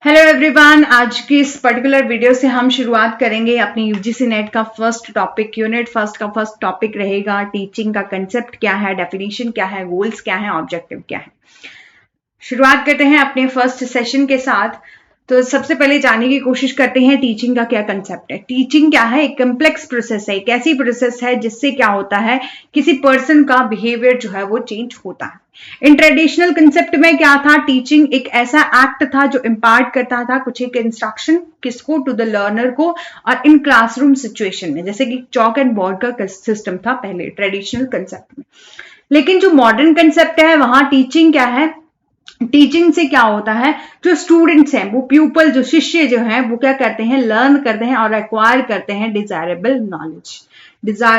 Hello everyone, आज की इस पर्टिकुलर वीडियो से हम शुरुआत करेंगे अपनी यूजीसी नेट का फर्स्ट टॉपिक। यूनिट फर्स्ट का फर्स्ट टॉपिक रहेगा टीचिंग का कंसेप्ट क्या है, डेफिनेशन क्या है, गोल्स क्या है, ऑब्जेक्टिव क्या है। शुरुआत करते हैं अपने फर्स्ट सेशन के साथ। तो सबसे पहले जानने की कोशिश करते हैं टीचिंग का क्या कंसेप्ट है। टीचिंग क्या है? एक कम्प्लेक्स प्रोसेस है, एक ऐसी प्रोसेस है जिससे क्या होता है, किसी पर्सन का बिहेवियर जो है वो चेंज होता है। इन ट्रेडिशनल कंसेप्ट में क्या था, टीचिंग एक ऐसा एक्ट था जो इम्पार्ट करता था कुछ एक इंस्ट्रक्शन किसको, टू द लर्नर को, और इन क्लासरूम सिचुएशन में, जैसे कि चॉक एंड बोर्ड का सिस्टम था पहले ट्रेडिशनल कंसेप्ट में। लेकिन जो मॉडर्न कंसेप्ट है वहां टीचिंग क्या है, टीचिंग से क्या होता है, जो स्टूडेंट्स हैं, वो प्यूपल, जो शिष्य जो हैं, वो क्या करते हैं, लर्न करते हैं और एक्वायर करते हैं डिजायरेबल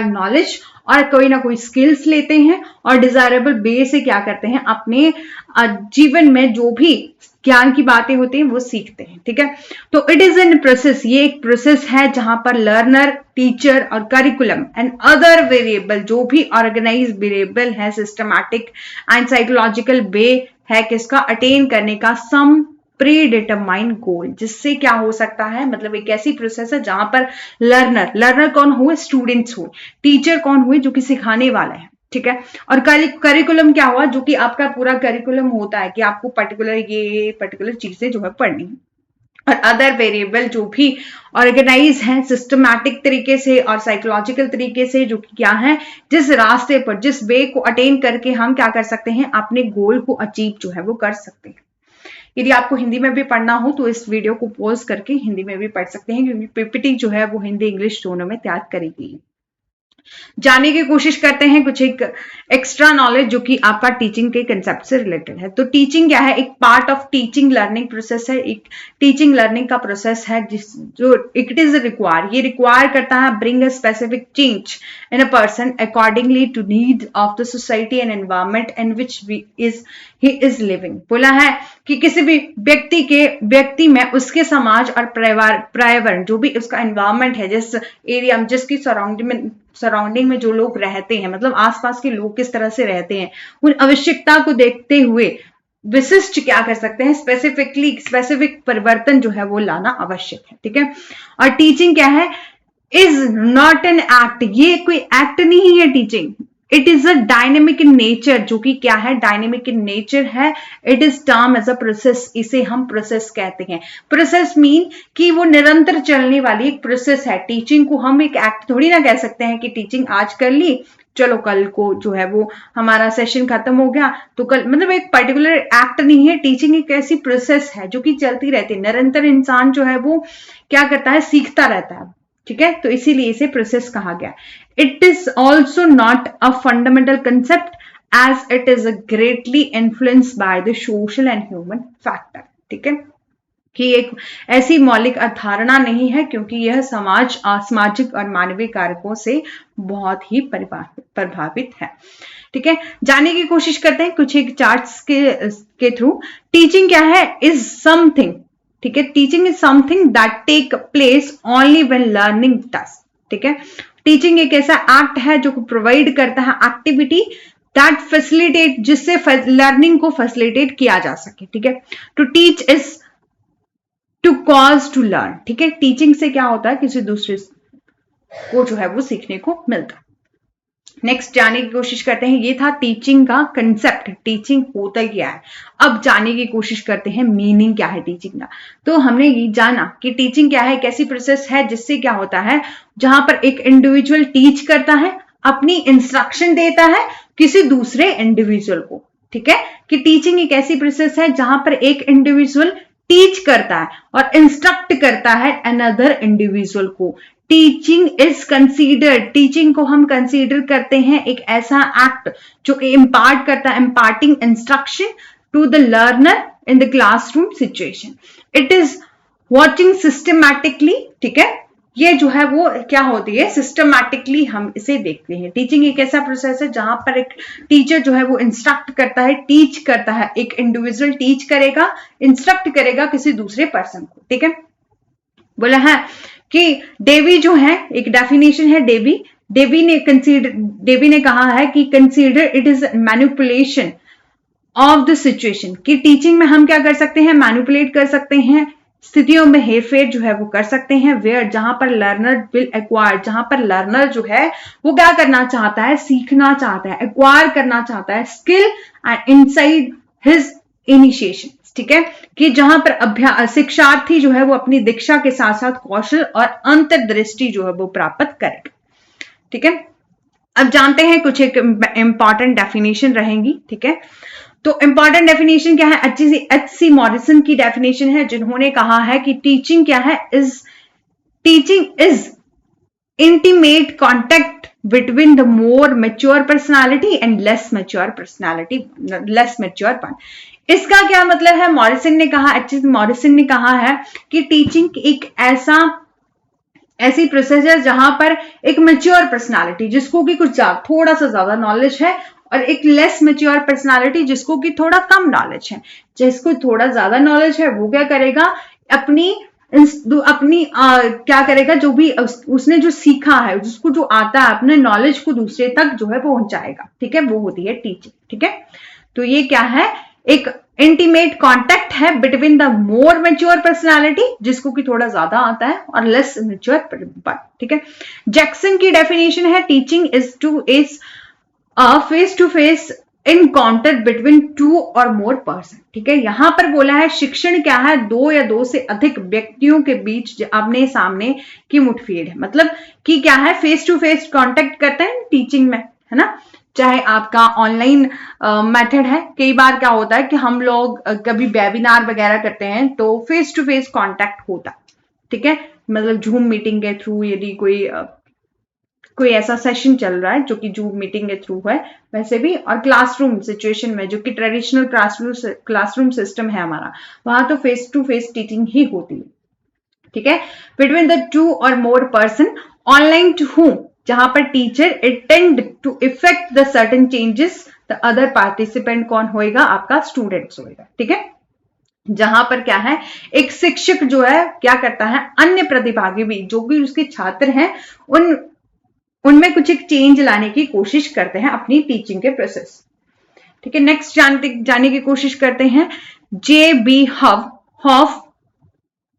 नॉलेज और कोई ना कोई स्किल्स लेते हैं और डिजायरेबल वे से क्या करते हैं, अपने जीवन में जो भी ज्ञान की बातें होती हैं वो सीखते हैं। ठीक है, तो इट इज एन प्रोसेस, ये एक प्रोसेस है जहां पर लर्नर, टीचर और करिकुलम एंड अदर वेरिएबल, जो भी ऑर्गेनाइज वेरिएबल है, सिस्टमैटिक एंड साइकोलॉजिकल वे है किसका, अटेन करने का सम प्री डिटरमाइंड गोल। जिससे क्या हो सकता है, मतलब एक ऐसी प्रोसेस है जहां पर लर्नर कौन हुए, स्टूडेंट्स हुए, टीचर कौन हुए, जो कि सिखाने वाला है। ठीक है, और करिकुलम क्या हुआ, जो कि आपका पूरा करिकुलम होता है कि आपको पर्टिकुलर चीजें जो है पढ़नी है, और अदर वेरिएबल जो भी ऑर्गेनाइज हैं सिस्टमैटिक तरीके से और साइकोलॉजिकल तरीके से, जो कि क्या है, जिस रास्ते पर, जिस वे को अटेन करके हम क्या कर सकते हैं, अपने गोल को अचीव जो है वो कर सकते हैं। यदि आपको हिंदी में भी पढ़ना हो तो इस वीडियो को पॉज करके हिंदी में भी पढ़ सकते हैं, क्योंकि पीपीटी जो है वो हिंदी इंग्लिश दोनों में तैयार करी गई है। जानने की कोशिश करते हैं कुछ एक एक्स्ट्रा नॉलेज जो कि आपका टीचिंग के कंसेप्ट से रिलेटेड है। तो टीचिंग क्या है, एक part of teaching learning process है, एक टीचिंग लर्निंग का प्रोसेस है जो इट इज रिक्वायर, ये रिक्वायर करता है bring a specific change in a person accordingly to need of the society and environment in which he is living. बोला है कि किसी भी व्यक्ति में उसके समाज और पर्यावरण, जो भी उसका एनवायरमेंट है, जिस एरिया में, जिसकी सराउंडिंग में जो लोग रहते हैं, मतलब आसपास के लोग किस तरह से रहते हैं, उन आवश्यकता को देखते हुए विशिष्ट क्या कर सकते हैं, स्पेसिफिक परिवर्तन जो है वो लाना आवश्यक है। ठीक है, और टीचिंग क्या है, इज नॉट एन एक्ट, ये कोई एक्ट नहीं है teaching, it is a dynamic in nature, जो कि क्या है, डायनेमिक इन नेचर है। It is term as a process, इसे हम प्रोसेस कहते हैं। प्रोसेस मीन कि वो निरंतर चलने वाली एक प्रोसेस है। टीचिंग को हम एक एक्ट थोड़ी ना कह सकते हैं कि टीचिंग आज कर ली, चलो कल को जो है वो हमारा सेशन खत्म हो गया तो कल, मतलब एक पर्टिकुलर एक्ट नहीं है। टीचिंग एक ऐसी प्रोसेस है जो कि चलती रहती है, निरंतर इंसान जो है वो क्या करता है, सीखता रहता है। ठीक है, तो इसीलिए इसे प्रोसेस कहा गया। It is also not a fundamental concept as it is greatly influenced by the social and human factor. ठीक है, कि एक ऐसी मौलिक अवधारणा नहीं है, क्योंकि यह सामाजिक और मानवीय कारकों से बहुत ही प्रभावित है। ठीक है, जानने की कोशिश करते हैं कुछ एक चार्ट्स के थ्रू। टीचिंग क्या है, इज समथिंग, ठीक है, teaching is something that take place only when learning does. ठीक है, टीचिंग एक ऐसा एक्ट है जो प्रोवाइड करता है एक्टिविटी दैट फैसिलिटेट, जिससे लर्निंग को फैसिलिटेट किया जा सके। ठीक है, to teach is to cause to learn. ठीक है, टीचिंग से क्या होता है, किसी दूसरे को जो है वो सीखने को मिलता है। नेक्स्ट जानने की कोशिश करते हैं, ये था टीचिंग का कंसेप्ट, टीचिंग होता क्या है। अब जानने की कोशिश करते हैं मीनिंग क्या है टीचिंग का। तो हमने ये जाना कि टीचिंग क्या है, एक ऐसी प्रोसेस है जिससे क्या होता है, जहां पर एक इंडिविजुअल टीच करता है, अपनी इंस्ट्रक्शन देता है किसी दूसरे इंडिविजुअल को। ठीक है, कि टीचिंग एक ऐसी प्रोसेस है जहां पर एक इंडिविजुअल टीच करता है और इंस्ट्रक्ट करता है अनदर इंडिविजुअल को। टीचिंग इज कंसीडर्ड, टीचिंग को हम कंसीडर करते हैं एक ऐसा एक्ट जो इम्पार्ट करता है, imparting instruction to the learner in the classroom situation. It is watching systematically. ठीक है, ये जो है वो क्या होती है, सिस्टमैटिकली हम इसे देखते हैं। टीचिंग एक ऐसा प्रोसेस है जहां पर एक टीचर जो है वो इंस्ट्रक्ट करता है, टीच करता है, एक इंडिविजुअल टीच करेगा, इंस्ट्रक्ट करेगा किसी दूसरे पर्सन को। ठीक है, बोला है कि डेवी जो है, एक डेफिनेशन है डेवी ने कहा है कि consider it is manipulation of the situation, कि टीचिंग में हम क्या कर सकते हैं, मैनिपुलेट कर सकते हैं, स्थितियों में हेरफेर जो है वो कर सकते हैं। वेयर, जहां पर लर्नर विल एक्वायर, जहां पर लर्नर जो है वो क्या करना चाहता है, सीखना चाहता है, एक्वायर करना चाहता है skill and inside his initiation, ठीक है, कि जहां पर शिक्षार्थी जो है वो अपनी दीक्षा के साथ साथ कौशल और अंतर्दृष्टि जो है वो प्राप्त करेगा, ठीक है। अब जानते हैं कुछ एक इंपॉर्टेंट डेफिनेशन रहेंगी, ठीक है। तो इंपॉर्टेंट डेफिनेशन क्या है, एच.सी. मॉरिसन की डेफिनेशन है, जिन्होंने कहा है कि टीचिंग क्या है, teaching is intimate contact between the more mature personality and less mature one. इसका क्या मतलब है, मॉरिसन ने कहा, एच.सी. मॉरिसन ने कहा है कि टीचिंग एक ऐसी प्रोसेस है जहां पर एक मेच्योर पर्सनालिटी जिसको कि कुछ थोड़ा सा ज्यादा नॉलेज है, और एक लेस मेच्योर पर्सनालिटी जिसको कि थोड़ा कम नॉलेज है। जिसको थोड़ा ज्यादा नॉलेज है वो क्या करेगा, अपनी क्या करेगा, जो भी उसने जो सीखा है, जिसको जो आता है, अपने नॉलेज को दूसरे तक जो है पहुंचाएगा, ठीक है, वो होती है टीचिंग, ठीक है। तो ये क्या है, एक इंटीमेट कॉन्टेक्ट है between the more mature personality, जिसको कि थोड़ा ज्यादा आता है, और लेस मेच्योर, ठीक है। जैक्सन की डेफिनेशन है, teaching is face to face encounter between two और मोर पर्सन, ठीक है। यहां पर बोला है शिक्षण क्या है, दो या दो से अधिक व्यक्तियों के बीच आमने सामने की मुठभेड़ है। मतलब कि क्या है, फेस टू फेस कांटेक्ट करते हैं टीचिंग में, है ना। चाहे आपका ऑनलाइन मेथड है, कई बार क्या होता है कि हम लोग कभी वेबिनार वगैरह करते हैं तो फेस टू फेस कांटेक्ट होता है, ठीक है। मतलब जूम मीटिंग के थ्रू यदि कोई ऐसा सेशन चल रहा है जो कि जूम मीटिंग के थ्रू है, वैसे भी, और क्लासरूम सिचुएशन में जो कि ट्रेडिशनल क्लासरूम सिस्टम है हमारा, वहां तो फेस टू फेस टीचिंग ही होती है, ठीक है। बिटवीन द टू और more person, online to home, जहां पर teacher attend to effect the certain changes, the other participant कौन होएगा, आपका स्टूडेंट्स होएगा, ठीक है। जहां पर क्या है, एक शिक्षक जो है क्या करता है, अन्य प्रतिभागी भी जो भी उसके छात्र हैं उनमें कुछ एक चेंज लाने की कोशिश करते हैं अपनी टीचिंग के प्रोसेस, ठीक है। नेक्स्ट जानने की कोशिश करते हैं, J.B. हॉफ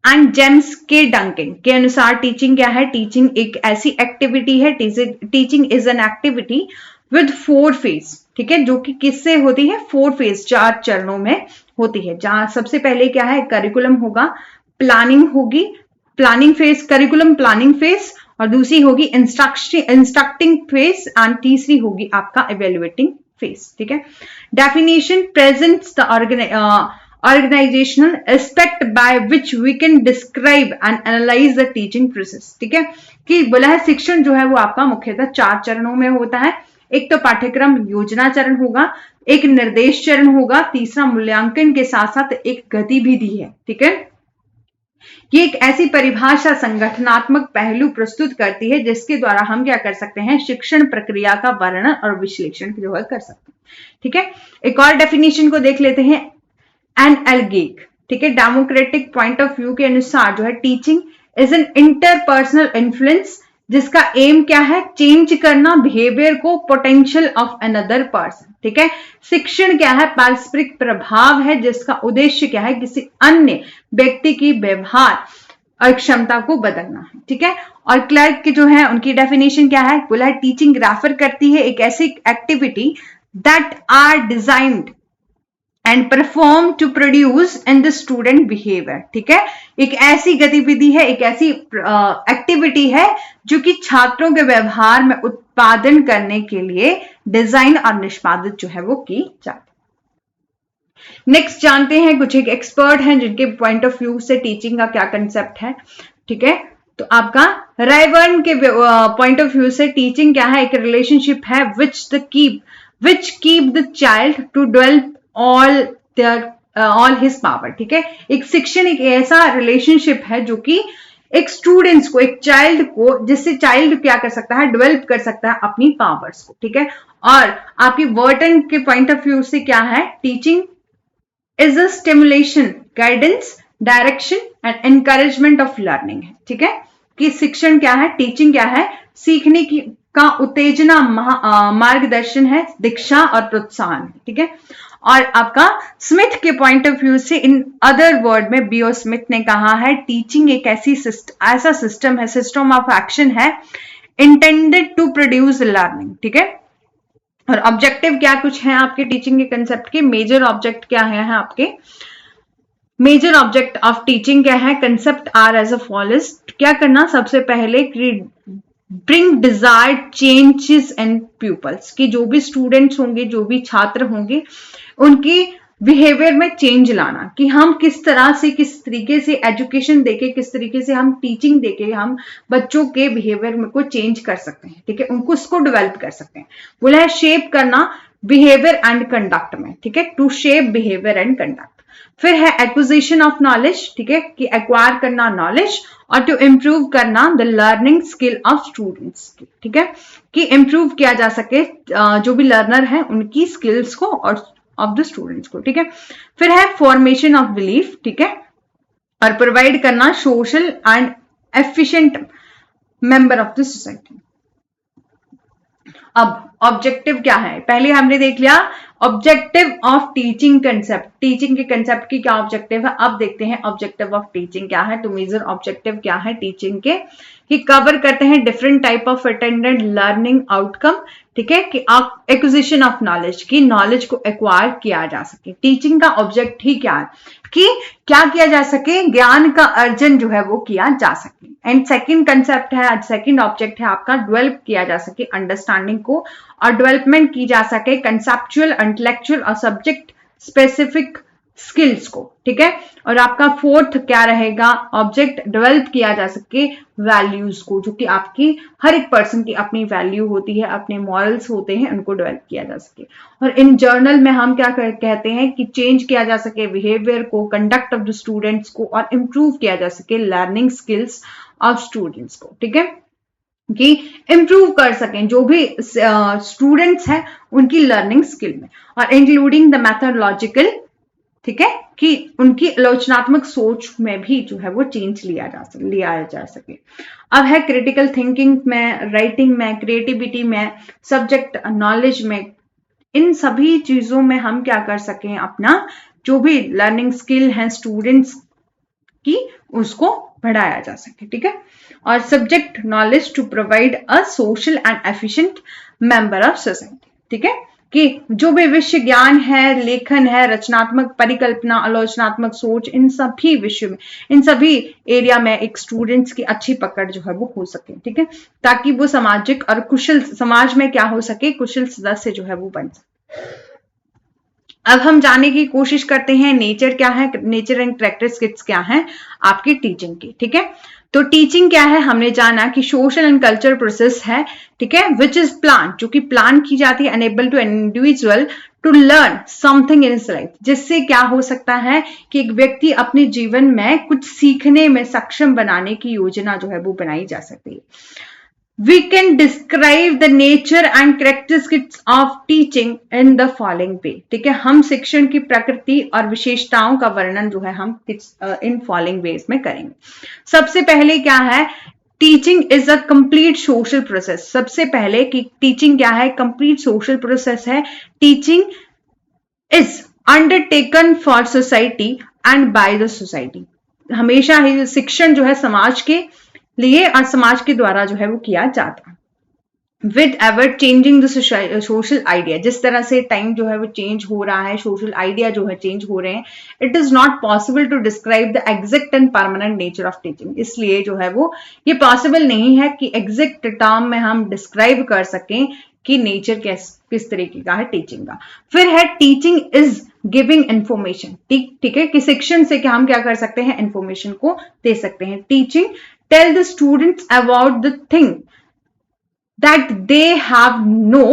एंड जेम्स के डंकिन के अनुसार टीचिंग क्या है, टीचिंग एक ऐसी एक्टिविटी है, teaching is an activity with 4 phase, ठीक है, जो कि किससे होती है, 4 फेज, 4 चरणों में होती है। जहां सबसे पहले क्या है, करिकुलम होगा, प्लानिंग होगी, planning phase, curriculum planning phase, और दूसरी होगी इंस्ट्रक्टिंग फेज, एंड तीसरी होगी आपका इवेल्युएटिंग फेज, ठीक है। Definition presents the organizational aspect by which we can describe and analyze the teaching process, ठीक है। कि बोला है शिक्षण जो है वो आपका मुख्यतः 4 चरणों में होता है। एक तो पाठ्यक्रम योजना चरण होगा, एक निर्देश चरण होगा, तीसरा मूल्यांकन के साथ साथ एक गतिविधि है, ठीक है। ये एक ऐसी परिभाषा संगठनात्मक पहलू प्रस्तुत करती है जिसके द्वारा हम क्या कर सकते हैं, शिक्षण प्रक्रिया का वर्णन और विश्लेषण जो है कर सकते हैं, ठीक है। एक और डेफिनेशन को देख लेते हैं, एन एल्गेक, ठीक है, डेमोक्रेटिक पॉइंट ऑफ व्यू के अनुसार जो है teaching is an interpersonal influence, जिसका एम क्या है, चेंज करना बिहेवियर को, पोटेंशियल ऑफ अनदर पर्सन, ठीक है। शिक्षण क्या है, पारस्परिक प्रभाव है जिसका उद्देश्य क्या है, किसी अन्य व्यक्ति की व्यवहार और क्षमता को बदलना है, ठीक है। और क्लर्क की जो है उनकी डेफिनेशन क्या है, बोला है टीचिंग रेफर करती है एक ऐसी activity that are designed and perform to produce in the student behaviour, ठीक है। एक ऐसी गतिविधि है, एक ऐसी एक्टिविटी है जो कि छात्रों के व्यवहार में उत्पादन करने के लिए डिजाइन और निष्पादित जो है वो की जाती है। नेक्स्ट जानते हैं कुछ एक एक्सपर्ट हैं जिनके पॉइंट ऑफ व्यू से टीचिंग का क्या कंसेप्ट है, ठीक है। तो आपका रायबर्न के पॉइंट ऑफ व्यू से टीचिंग क्या है, एक रिलेशनशिप है which keep the child to develop all his power, ठीक है। एक शिक्षण एक ऐसा रिलेशनशिप है जो कि एक स्टूडेंट्स को, एक चाइल्ड को, जिससे चाइल्ड क्या कर सकता है, डेवलप कर सकता है अपनी पावर्स को, ठीक है। और आपकी वर्टन के पॉइंट ऑफ व्यू से क्या है, teaching is a stimulation, guidance, direction and encouragement of learning है, ठीक है। कि शिक्षण क्या है, टीचिंग क्या है, सीखने की का उत्तेजना, मार्गदर्शन है, दीक्षा और प्रोत्साहन है, ठीक है। और आपका स्मिथ के पॉइंट ऑफ व्यू से, इन अदर वर्ड में बी ओ स्मिथ ने कहा है टीचिंग एक ऐसा सिस्टम है, सिस्टम ऑफ एक्शन है इंटेंडेड टू प्रोड्यूस लर्निंग, ठीक है। और ऑब्जेक्टिव क्या कुछ है आपके टीचिंग के कंसेप्ट के, मेजर ऑब्जेक्ट क्या है आपके, मेजर ऑब्जेक्ट ऑफ टीचिंग क्या है, concept are as a follows, क्या करना, सबसे पहले bring desired changes in peoples, कि जो भी स्टूडेंट्स होंगे, जो भी छात्र होंगे, उनकी बिहेवियर में चेंज लाना, कि हम किस तरह से, किस तरीके से एजुकेशन देके, किस तरीके से हम टीचिंग देके हम बच्चों के बिहेवियर में को चेंज कर सकते हैं, ठीक है, उनको उसको डेवलप कर सकते हैं। बोला है शेप करना बिहेवियर एंड कंडक्ट में, ठीक है, to shape behaviour and conduct. फिर है एक्विजिशन ऑफ नॉलेज, ठीक है, कि एक्वायर करना नॉलेज, और टू इम्प्रूव करना the learning skill of students, ठीक है, कि इम्प्रूव किया जा सके जो भी लर्नर है उनकी स्किल्स को और ऑफ द स्टूडेंट्स को, ठीक है। फिर है फॉर्मेशन ऑफ बिलीफ, ठीक है, और प्रोवाइड करना social and efficient member of the society. अब ऑब्जेक्टिव क्या है, पहले हमने देख लिया objective of teaching concept, teaching के कंसेप्ट की क्या ऑब्जेक्टिव है। अब देखते हैं ऑब्जेक्टिव ऑफ टीचिंग क्या है। तो मेजर ऑब्जेक्टिव क्या है टीचिंग के, कि कवर करते हैं different type of attended learning outcome, ठीक है, कि एक्विजिशन ऑफ नॉलेज, की नॉलेज को एक्वायर किया जा सके। टीचिंग का ऑब्जेक्ट ही क्या है, कि क्या किया जा सके, ज्ञान का अर्जन जो है वो किया जा सके। एंड सेकंड कंसेप्ट है, सेकंड ऑब्जेक्ट है आपका, डेवलप किया जा सके अंडरस्टैंडिंग को, और डेवलपमेंट की जा सके कंसेप्चुअल, इंटेलेक्चुअल और सब्जेक्ट स्पेसिफिक स्किल्स को, ठीक है। और आपका फोर्थ क्या रहेगा, ऑब्जेक्ट डेवलप किया जा सके वैल्यूज को, जो कि आपकी हर एक पर्सन की अपनी वैल्यू होती है, अपने मॉरल्स होते हैं, उनको डेवलप किया जा सके। और इन जर्नल में हम क्या कहते हैं कि चेंज किया जा सके बिहेवियर को, कंडक्ट ऑफ द स्टूडेंट्स को, और इंप्रूव किया जा सके लर्निंग स्किल्स ऑफ स्टूडेंट्स को, ठीक है, कि इंप्रूव कर सकें जो भी स्टूडेंट्स हैं उनकी लर्निंग स्किल में, और इंक्लूडिंग द मैथडोलॉजिकल, ठीक है, कि उनकी आलोचनात्मक सोच में भी जो है वो चेंज लिया जा सके। अब है क्रिटिकल थिंकिंग में, राइटिंग में, क्रिएटिविटी में, सब्जेक्ट नॉलेज में, इन सभी चीजों में हम क्या कर सकें, अपना जो भी लर्निंग स्किल है स्टूडेंट्स की उसको बढ़ाया जा सके, ठीक है। और subject knowledge to provide a social and efficient member of society, ठीक है, कि जो भी विषय ज्ञान है, लेखन है, रचनात्मक परिकल्पना, आलोचनात्मक सोच, इन सभी विषयों में, इन सभी एरिया में एक स्टूडेंट्स की अच्छी पकड़ जो है वो हो सके, ठीक है, ताकि वो सामाजिक और कुशल, समाज में क्या हो सके, कुशल सदस्य जो है वो बन सके। अब हम जानने की कोशिश करते हैं नेचर क्या है, नेचर एंड कैरेक्टरिस्टिक्स क्या है आपकी टीचिंग की, ठीक है। तो टीचिंग क्या है, हमने जाना कि सोशल एंड कल्चर प्रोसेस है, ठीक है, विच इज प्लान, जो कि प्लान की जाती है, enable to an individual to learn something in his life, जिससे क्या हो सकता है कि एक व्यक्ति अपने जीवन में कुछ सीखने में सक्षम बनाने की योजना जो है वो बनाई जा सकती है। We can describe the nature and characteristics of teaching in the following way, ठीक है, हम शिक्षण की प्रकृति और विशेषताओं का वर्णन जो है हम इन फॉलोइंग वेज में करेंगे। सबसे पहले क्या है, teaching is a complete social process. सबसे पहले कि टीचिंग क्या है, कंप्लीट सोशल प्रोसेस है। Teaching is undertaken for society and by the society. हमेशा ही शिक्षण जो है समाज के लिए और समाज के द्वारा जो है वो किया जाता है। With ever changing the social idea, जिस तरह से टाइम जो है वो चेंज हो रहा है, सोशल आइडिया जो है चेंज हो रहे हैं, it is not possible to describe the exact and permanent nature of teaching. इसलिए जो है वो ये पॉसिबल नहीं है कि एग्जैक्ट टर्म में हम डिस्क्राइब कर सकें कि नेचर किस तरीके का है टीचिंग का। फिर है टीचिंग इज गिविंग इंफॉर्मेशन, ठीक है, कि शिक्षण से क्या हम क्या कर सकते हैं, इंफॉर्मेशन को दे सकते हैं। Teaching tell the students about the thing that they have no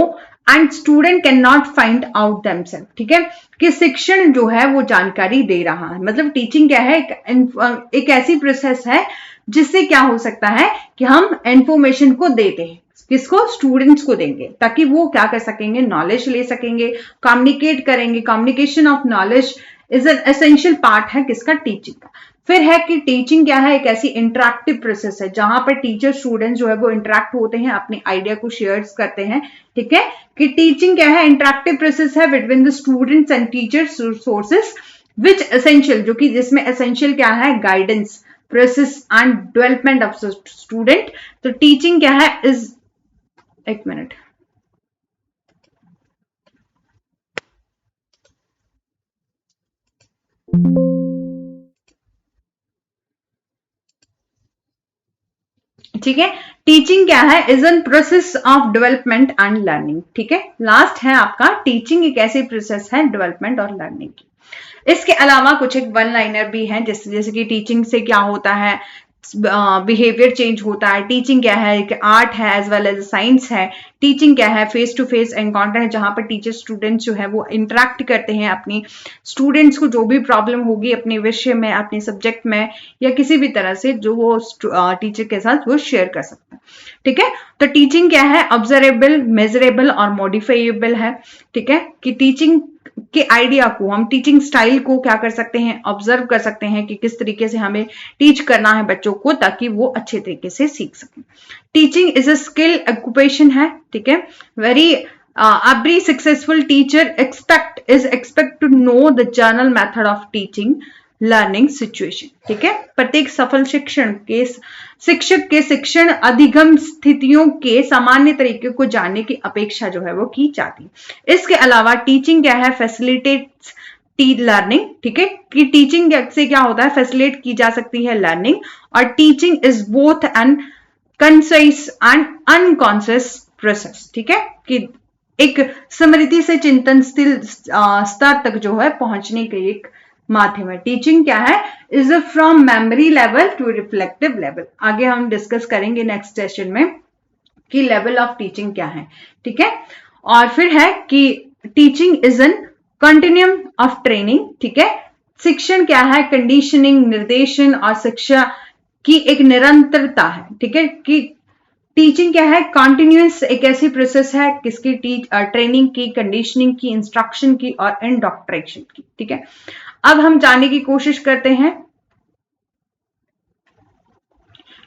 and student can not find out themself, ठीक है, कि शिक्षण जो है वो जानकारी दे रहा है। मतलब टीचिंग क्या है, एक ऐसी प्रोसेस है जिससे क्या हो सकता है कि हम इंफॉर्मेशन को देते हैं, किसको, स्टूडेंट्स को देंगे, ताकि वो क्या कर सकेंगे, नॉलेज ले सकेंगे, कम्युनिकेट करेंगे। Communication of knowledge is an essential part है किसका, टीचिंग का। फिर है कि टीचिंग क्या है, एक ऐसी इंटरेक्टिव प्रोसेस है जहां पर टीचर स्टूडेंट जो है वो इंटरेक्ट होते हैं, अपने आइडिया को शेयर करते हैं। ठीक है, कि टीचिंग क्या है, इंटरेक्टिव प्रोसेस है between the students and teacher sources which essential, जो कि जिसमें एसेंशियल क्या है, guidance process and development of student. तो टीचिंग क्या है इज, एक मिनट, ठीक है, टीचिंग क्या है, is an process of development and learning. ठीक है, लास्ट है आपका, टीचिंग एक ऐसी प्रोसेस है डेवलपमेंट और लर्निंग की। इसके अलावा कुछ एक वन लाइनर भी है, जैसे कि टीचिंग से क्या होता है, बिहेवियर चेंज होता है। टीचिंग क्या है, एक आर्ट है एज वेल एज साइंस है। टीचिंग क्या है, फेस टू फेस एनकाउंटर है जहां पर टीचर स्टूडेंट्स जो है वो इंटरेक्ट करते हैं, अपनी स्टूडेंट्स को जो भी प्रॉब्लम होगी अपने विषय में, अपने सब्जेक्ट में या किसी भी तरह से, जो वो टीचर के साथ वो शेयर कर सकते हैं। ठीक है, तो टीचिंग क्या है, ऑब्जर्वेबल, मेजरेबल और मॉडिफाइबल है। ठीक है, कि टीचिंग के आइडिया को, हम टीचिंग स्टाइल को क्या कर सकते हैं, ऑब्जर्व कर सकते हैं कि किस तरीके से हमें टीच करना है बच्चों को ताकि वो अच्छे तरीके से सीख सकें। Teaching is a skill occupation है। ठीक है, very every successful teacher expect to know the general method of teaching learning situation. ठीक है, प्रत्येक सफल शिक्षक के शिक्षण अधिगम स्थितियों के सामान्य तरीके को जानने की अपेक्षा जो है वो की जाती है। इसके अलावा टीचिंग क्या है, फैसिलिटेट्स लर्निंग। ठीक है, कि टीचिंग से क्या होता है, फैसिलिटेट की जा सकती है लर्निंग, और teaching is both an conscious and unconscious process. ठीक है, कि एक स्मृति से चिंतन स्तर तक जो है पहुंचने के एक माध्यम है। टीचिंग क्या है, is from memory level to reflective level. आगे हम डिस्कस करेंगे नेक्स्ट सेशन में कि लेवल ऑफ टीचिंग क्या है। ठीक है, और फिर है कि teaching is an continuum of training. ठीक है, शिक्षण क्या है, कंडीशनिंग, निर्देशन और शिक्षा की एक निरंतरता है। ठीक है, कि टीचिंग क्या है, कॉन्टिन्यूस एक ऐसी प्रोसेस है किसकी, ट्रेनिंग की, कंडीशनिंग की, इंस्ट्रक्शन की और इंडोक्ट्रेशन की। ठीक है, अब हम जानने की कोशिश करते हैं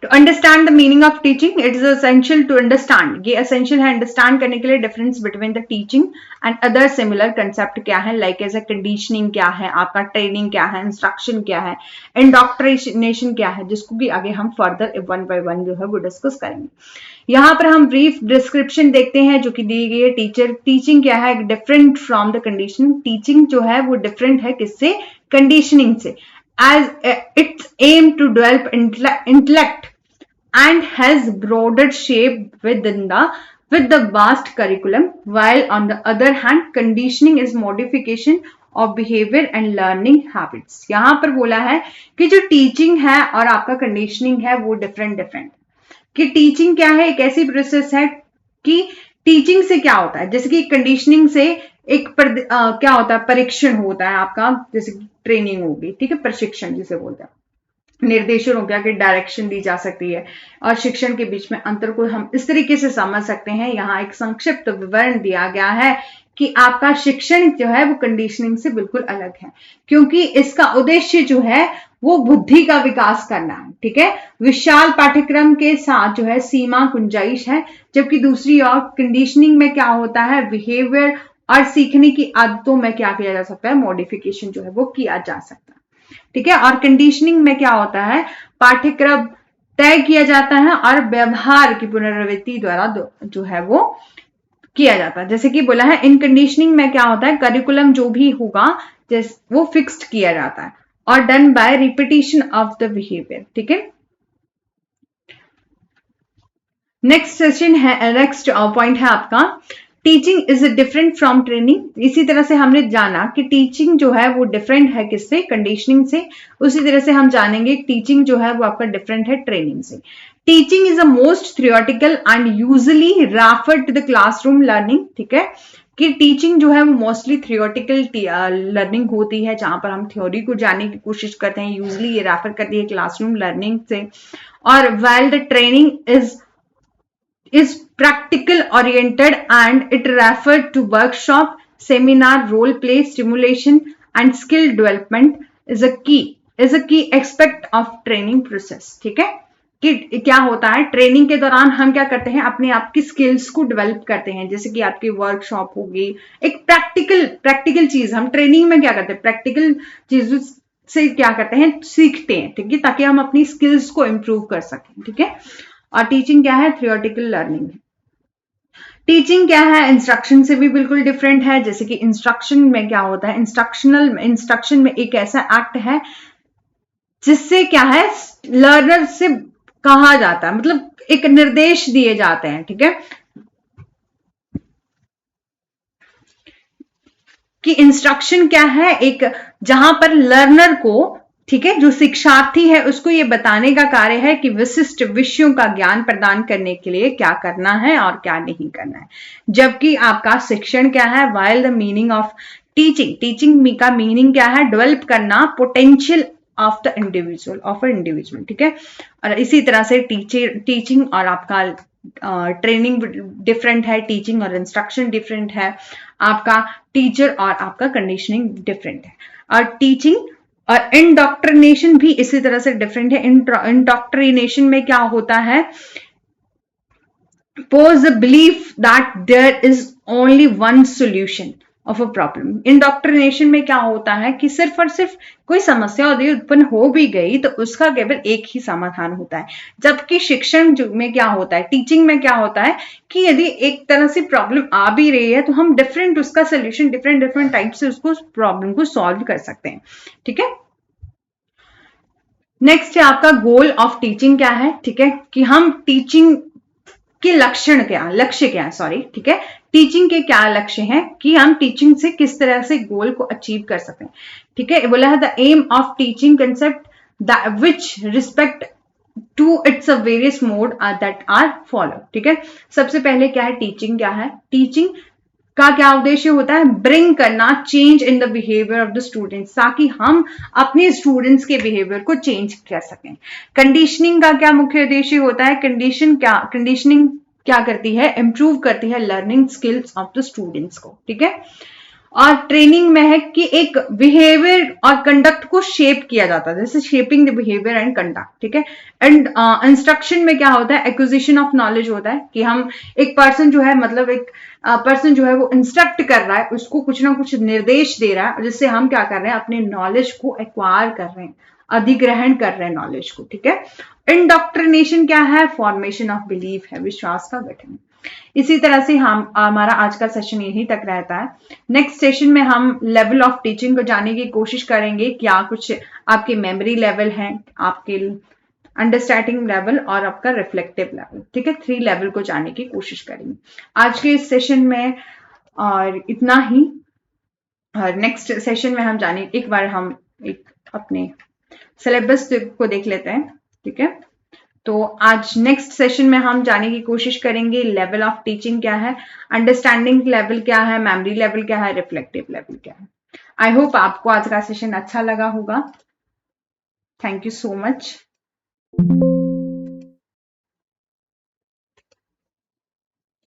to understand the meaning of teaching. It is essential to understand, ये एसेंशियल है अंडरस्टैंड करने के लिए difference between the teaching and other similar concept क्या है, लाइक एज ए कंडीशनिंग क्या है, आपका ट्रेनिंग क्या है, इंस्ट्रक्शन क्या है, इंडोक्ट्रिनेशन क्या है, जिसको भी आगे हम फर्दर वन बाय वन जो है वो डिस्कस करेंगे। यहाँ पर हम ब्रीफ डिस्क्रिप्शन देखते हैं जो कि दी गई है। टीचिंग क्या है, different from the conditioning. Teaching जो है वो डिफरेंट है किससे, कंडीशनिंग से, as its aim to develop intellect and has broader shape with the vast curriculum, while on the other hand conditioning is modification of behavior and learning habits। यहां पर बोला है कि जो टीचिंग है और आपका कंडीशनिंग है वो डिफरेंट कि टीचिंग क्या है, एक ऐसी प्रोसेस है कि टीचिंग से क्या होता है, जैसे कि कंडीशनिंग से एक क्या होता है, परीक्षण होता है आपका, जैसे कि ट्रेनिंग होगी। ठीक है, प्रशिक्षण जिसे बोलते हैं, निर्देशन हो गया कि डायरेक्शन दी जा सकती है, और शिक्षण के बीच में अंतर को हम इस तरीके से समझ सकते हैं। यहाँ एक संक्षिप्त विवरण दिया गया है कि आपका शिक्षण जो है वो कंडीशनिंग से बिल्कुल अलग है, क्योंकि इसका उद्देश्य जो है वो बुद्धि का विकास करना है। ठीक है, विशाल पाठ्यक्रम के साथ जो है सीमा गुंजाइश है, जबकि दूसरी ओर कंडीशनिंग में क्या होता है, बिहेवियर और सीखने की आदतों में क्या किया जा सकता है, मॉडिफिकेशन जो है वो किया जा सकता है। ठीक है, और कंडीशनिंग में क्या होता है, पाठ्यक्रम तय किया जाता है और व्यवहार की पुनरावृत्ति द्वारा जो है वो किया जाता है। जैसे कि बोला है, इन कंडीशनिंग में क्या होता है, करिकुलम जो भी होगा वो फिक्स्ड किया जाता है और done by repetition of the behaviour. ठीक है, नेक्स्ट सेशन है, नेक्स्ट पॉइंट है आपका, teaching is different from training. इसी तरह से हमने जाना कि टीचिंग जो है वो डिफरेंट है किससे, कंडीशनिंग से। उसी तरह से हम जानेंगे टीचिंग जो है वो आपका डिफरेंट है ट्रेनिंग से। Teaching is a most theoretical and usually refer to the classroom learning. ठीक है, कि टीचिंग जो है वो मोस्टली थियोरेटिकल लर्निंग होती है, जहां पर हम थ्योरी को जानने की कोशिश करते हैं, यूजुअली ये रेफर करती है क्लासरूम लर्निंग से। और while the training is practical oriented and it referred to workshop, seminar, role play, stimulation and skill development is a key is a की एक्सपेक्ट ऑफ ट्रेनिंग प्रोसेस। ठीक है, कि क्या होता है ट्रेनिंग के दौरान हम क्या करते हैं, अपने आप की स्किल्स को डेवलप करते हैं, जैसे कि आपकी वर्कशॉप होगी, एक प्रैक्टिकल चीज। हम ट्रेनिंग में क्या करते हैं, प्रैक्टिकल चीजों से क्या करते हैं, सीखते हैं। ठीक है, ताकि हम अपनी स्किल्स को इंप्रूव कर सकें। ठीक है, और टीचिंग क्या है, थियोरेटिकल लर्निंग है। टीचिंग क्या है, इंस्ट्रक्शन से भी बिल्कुल डिफरेंट है। जैसे कि इंस्ट्रक्शन में क्या होता है, इंस्ट्रक्शन में एक ऐसा एक्ट है जिससे क्या है, लर्नर से कहा जाता है, मतलब एक निर्देश दिए जाते हैं। ठीक है, कि इंस्ट्रक्शन क्या है, एक जहां पर लर्नर को, ठीक है, जो शिक्षार्थी है उसको ये बताने का कार्य है कि विशिष्ट विषयों का ज्ञान प्रदान करने के लिए क्या करना है और क्या नहीं करना है। जबकि आपका शिक्षण क्या है, while the meaning of teaching का मीनिंग क्या है, डेवलप करना पोटेंशियल ऑफ द इंडिविजुअल। ठीक है, और इसी तरह से टीचिंग और आपका ट्रेनिंग डिफरेंट है, टीचिंग और इंस्ट्रक्शन डिफरेंट है, आपका टीचर और आपका कंडीशनिंग डिफरेंट है। और टीचिंग और इंडॉक्ट्रिनेशन भी इसी तरह से डिफरेंट है। इंडॉक्ट्रिनेशन में क्या होता है, pose the belief that there is only one solution of a problem। Indoctrination में क्या होता है कि सिर्फ और सिर्फ कोई समस्या यदि उत्पन्न हो भी गई तो उसका केवल एक ही समाधान होता है। जबकि शिक्षण में क्या होता है, टीचिंग में क्या होता है कि यदि एक तरह से प्रॉब्लम आ भी रही है तो हम डिफरेंट उसका सोल्यूशन डिफरेंट टाइप से उसको प्रॉब्लम को सॉल्व कर सकते हैं। ठीक है, नेक्स्ट है आपका गोल ऑफ टीचिंग क्या है। ठीक है, कि हम टीचिंग के लक्ष्य क्या है, सॉरी। ठीक है, टीचिंग के क्या लक्ष्य हैं, कि हम टीचिंग से किस तरह से गोल को अचीव कर सकते हैं। ठीक है, बोला है the aim of teaching concept which respect to its a various mode that are follow. ठीक है, सबसे पहले क्या है, टीचिंग क्या है, टीचिंग का क्या उद्देश्य होता है, ब्रिंग करना change in the behaviour of the students, ताकि हम अपने स्टूडेंट्स के बिहेवियर को चेंज कर सकें। कंडीशनिंग का क्या मुख्य उद्देश्य होता है, कंडीशनिंग क्या करती है, इंप्रूव करती है learning skills of the students को। ठीक है, और ट्रेनिंग में है कि एक बिहेवियर और कंडक्ट को शेप किया जाता है, जैसे shaping the behaviour and conduct. ठीक है, एंड इंस्ट्रक्शन में क्या होता है, एक्विजिशन ऑफ नॉलेज होता है, कि हम एक पर्सन जो है, मतलब एक पर्सन जो है वो इंस्ट्रक्ट कर रहा है, उसको कुछ ना कुछ निर्देश दे रहा है, जिससे हम क्या कर रहे हैं, अपने नॉलेज को एक्वायर कर रहे हैं, अधिग्रहण कर रहे हैं नॉलेज को। ठीक है, इंडॉक्ट्रिनेशन क्या है, फॉर्मेशन ऑफ बिलीफ है, विश्वास का गठन। इसी तरह से हम हमारा आज का सेशन यहीं तक रहता है। नेक्स्ट सेशन में हम लेवल ऑफ टीचिंग को जानने की कोशिश करेंगे, क्या कुछ आपके मेमोरी लेवल हैं, आपके अंडरस्टैंडिंग लेवल और आपका रिफ्लेक्टिव लेवल। ठीक है, 3 लेवल को जानने की कोशिश करेंगे आज के इस सेशन में, और इतना ही। और नेक्स्ट सेशन में हम जाने, एक बार हम एक अपने सिलेबस को देख लेते हैं। ठीक है, तो आज नेक्स्ट सेशन में हम जाने की कोशिश करेंगे लेवल ऑफ टीचिंग क्या है, अंडरस्टैंडिंग लेवल क्या है, मेमोरी लेवल क्या है, रिफ्लेक्टिव लेवल क्या है। आई होप आपको आज का सेशन अच्छा लगा होगा। Thank you so much.